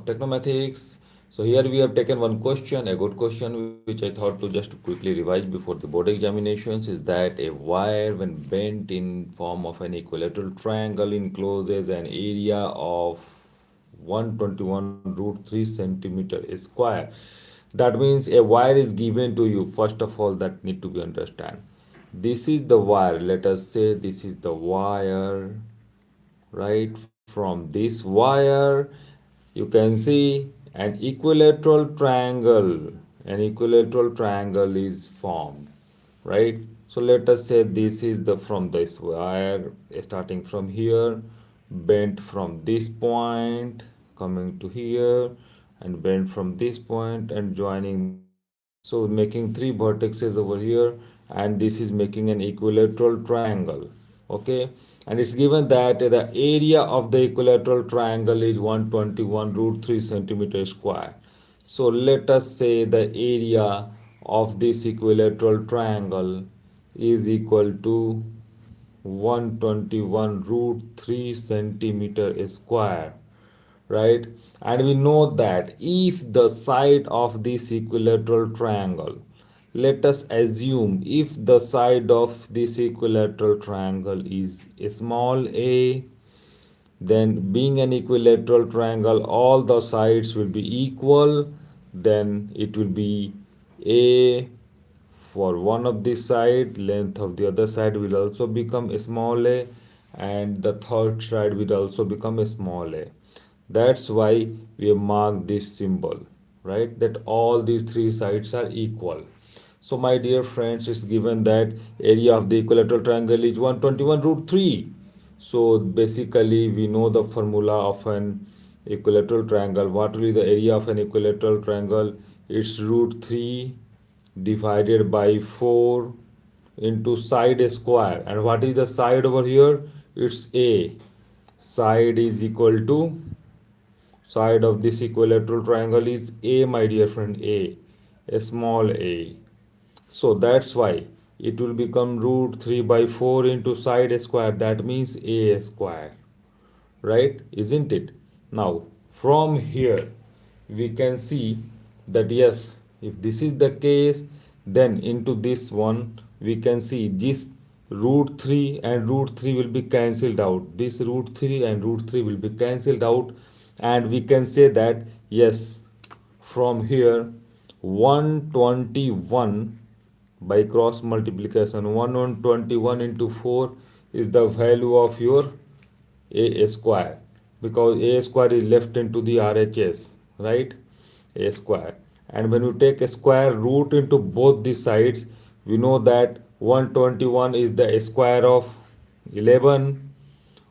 Technomathematics. So here we have taken one question, a good question, which I thought to just quickly revise before the board examinations, is that a wire when bent in form of an equilateral triangle encloses an area of 121 root 3 centimeter square. That means a wire is given to you. First of all, that need to be understand. This is the wire. Let us say this is the wire, right? From this wire you can see an equilateral triangle is formed, right? So let us say this is the from this wire starting from here, bent from this point coming to here, and bent from this point and joining this. So making three vertices over here, and this is making an equilateral triangle. Okay, and it's given that the area of the equilateral triangle is 121 root 3 centimeter square. So let us say the area of this equilateral triangle is equal to 121 root 3 centimeter square, right? And we know that if the side of this equilateral triangle, let us assume if the side of this equilateral triangle is small a, then being an equilateral triangle all the sides will be equal, then it will be a for one of this side, length of the other side will also become small a, and the third side will also become small a. That's why we have marked this symbol, right? That all these three sides are equal. So my dear friends, it's given that area of the equilateral triangle is 121 root 3. So basically we know the formula of an equilateral triangle. What will be the area of an equilateral triangle? It's root 3 divided by 4 into side square. And what is the side over here? It's a. Side is equal to, side of this equilateral triangle is a, my dear friend, a small a. So that's why it will become root 3 by 4 into side square, that means a square, right? Isn't it? Now from here we can see that yes, if this is the case, then into this one we can see this root 3 and root 3 will be cancelled out, this root 3 and root 3 will be cancelled out, and we can say that yes, from here 121 by cross multiplication, 121 into 4 is the value of your a square, because a square is left into the RHS, right? A square. And when you take a square root into both the sides, we know that 121 is the square of 11,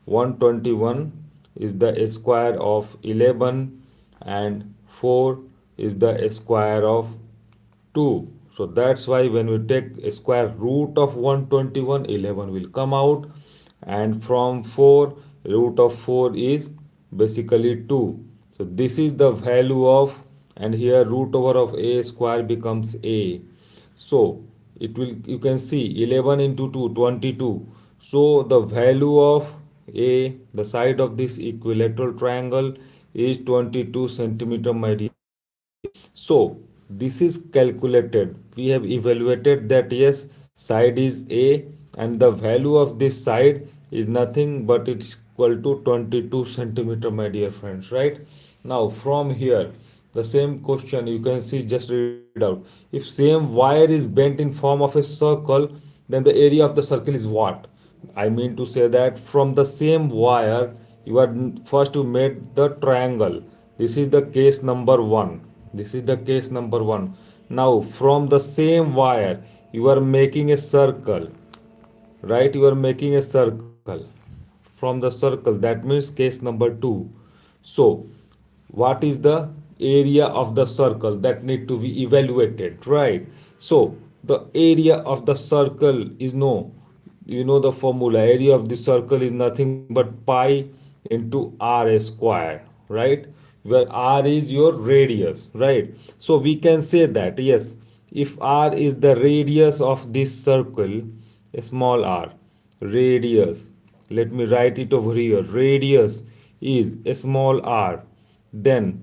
121 is the square of 11, and 4 is the square of 2. So that's why when we take a square root of 121, 11 will come out, and from 4, root of 4 is basically 2. So this is the value of, and here root over of a square becomes a. So it will, you can see 11 into 2, 22. So the value of a, the side of this equilateral triangle, is 22 centimeter, my dear. So this is calculated. We have evaluated that yes, side is A, and the value of this side is nothing but it's equal to 22 centimeter, my dear friends, right? Now from here, the same question you can see, just read it out. If same wire is bent in form of a circle, then the area of the circle is what? I mean to say that from the same wire, you are first to make the triangle. This is the case number one. This is the case number one. Now from the same wire, you are making a circle, right? You are making a circle from the circle. That means case number two. So what is the area of the circle that need to be evaluated, right? So the area of the circle is, no, you know the formula, area of the circle is nothing but pi into r square, right? Where r is your radius, right? So we can say that yes, if r is the radius of this circle, small r, radius, let me write it over here, radius is a small r, then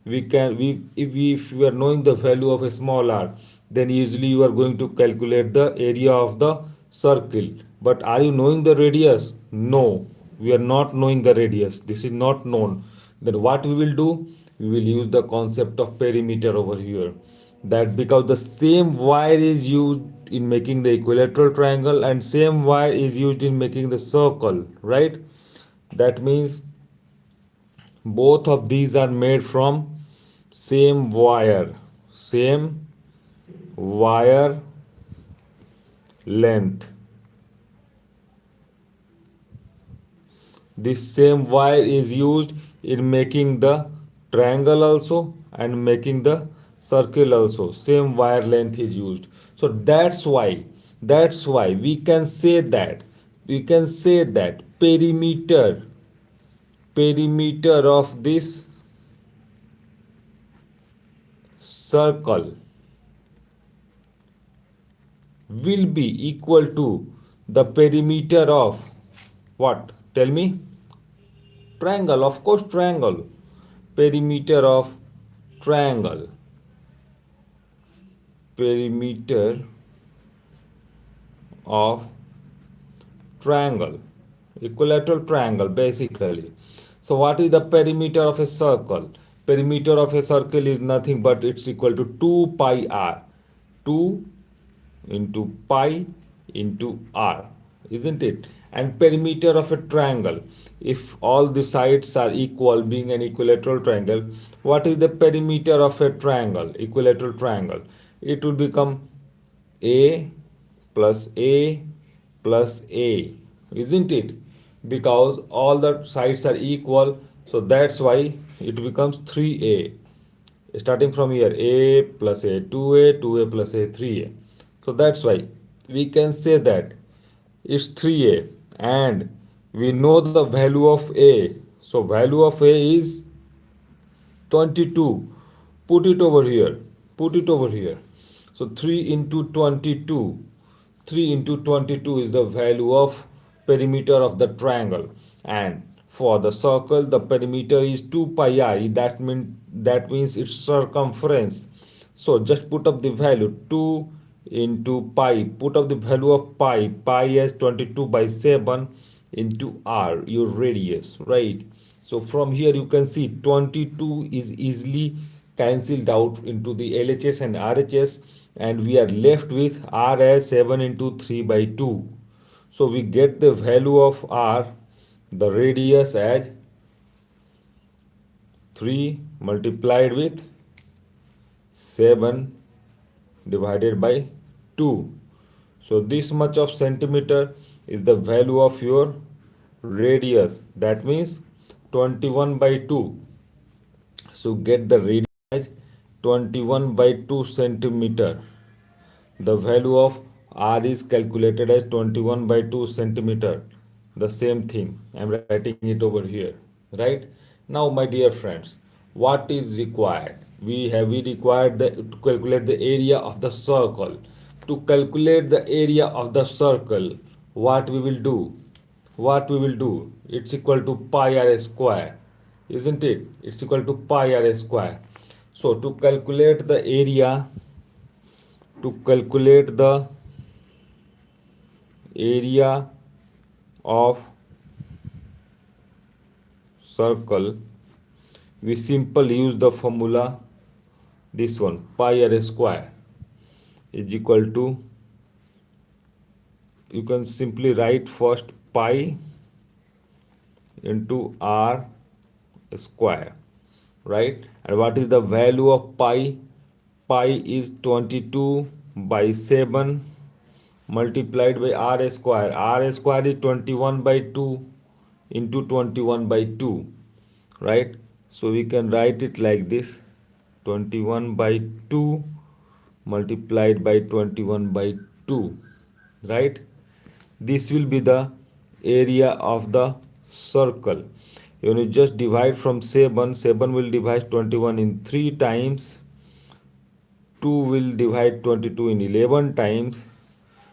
if you are knowing the value of a small r, then easily you are going to calculate the area of the circle. But are you knowing the radius? No, we are not knowing the radius. This is not known. Then what we will do? We will use the concept of perimeter over here. That because the same wire is used in making the equilateral triangle and same wire is used in making the circle, right? That means both of these are made from same wire length. This same wire is used in making the triangle also and making the circle also. Same wire length is used. So that's why we can say that perimeter of this circle will be equal to the perimeter of what? Tell me. Triangle, of course, triangle. Perimeter of triangle. Perimeter of triangle. Equilateral triangle, basically. So what is the perimeter of a circle? Perimeter of a circle is nothing but it's equal to 2 pi r. 2 into pi into r, isn't it? And perimeter of a triangle, if all the sides are equal, being an equilateral triangle, what is the perimeter of a triangle, equilateral triangle? It will become a plus a plus a, isn't it? Because all the sides are equal, so that's why it becomes 3a. Starting from here, a plus a, 2a, 2a plus a, 3a. So that's why we can say that it's 3a, and we know the value of a. So value of a is 22. Put it over here. Put it over here. So 3 into 22. 3 into 22 is the value of perimeter of the triangle. And for the circle, the perimeter is 2 pi r. That means its circumference. So just put up the value 2 into pi. Put up the value of pi. Pi is 22 by 7 into r, your radius, right? So from here you can see 22 is easily cancelled out into the LHS and RHS, and we are left with r as 7 into 3 by 2. So we get the value of r, the radius, as 3 multiplied with 7 divided by 2. So this much of centimeter is the value of your radius. That means 21 by 2. So get the radius as 21 by 2 centimeter. The value of r is calculated as 21 by 2 centimeter. The same thing. I am writing it over here. Right? Now, my dear friends, what is required? We required to calculate the area of the circle. To calculate the area of the circle, what we will do? It's equal to pi r square, isn't it? It's equal to pi r square. So to calculate the area, of circle, we simply use the formula, this one, pi r square is equal to, you can simply write first pi into r square, right? And what is the value of pi? Pi is 22 by 7 multiplied by r square. R square is 21 by 2 into 21 by 2, right? So we can write it like this, 21 by 2 multiplied by 21 by 2, right? This will be the area of the circle. When you just divide from 7, 7 will divide 21 in 3 times, 2 will divide 22 in 11 times.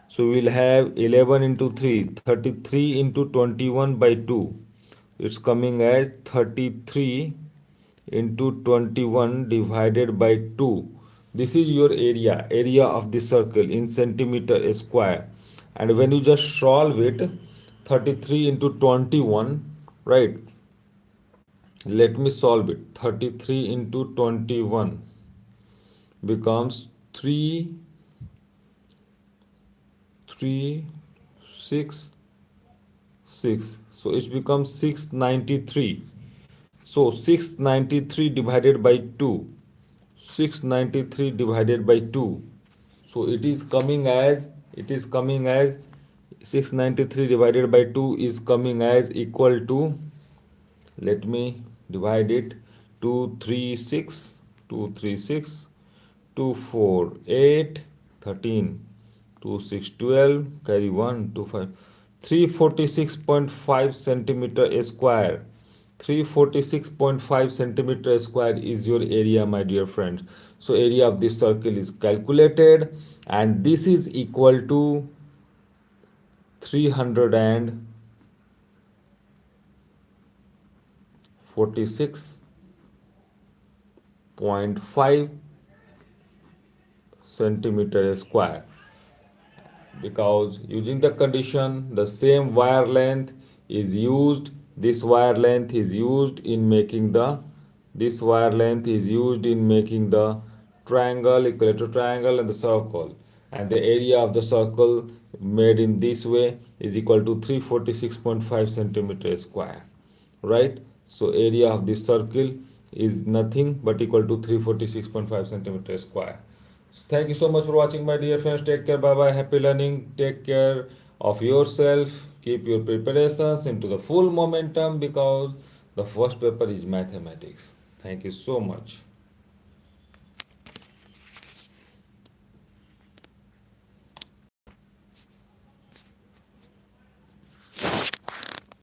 So we will have 11 into 3, 33 into 21 by 2. It's coming as 33 into 21 divided by 2. This is your area of the circle in centimeter square. And when you just solve it, 33 into 21, right? Let me solve it. 33 into 21 becomes 3, 3, 6, 6. So it becomes 693. So 693 divided by 2. 693 divided by 2. So it is coming as 693 divided by 2 is coming as equal to, let me divide it, 236, 236, 2 4 8, 13, 2 6 12, carry 1 2 5, 346.5 centimeter square. 346.5 centimeter square is your area, my dear friends. So area of this circle is calculated, and this is equal to 346.5 centimeter square, because using the condition, the same wire length is used. This wire length is used in making the triangle, equilateral triangle, and the circle. And the area of the circle made in this way is equal to 346.5 centimeter square, right? So area of this circle is nothing but equal to 346.5 centimeter square. Thank you so much for watching, my dear friends. Take care. Bye bye. Happy learning. Take care of yourself. Keep your preparations into the full momentum, because the first paper is mathematics. Thank you so much.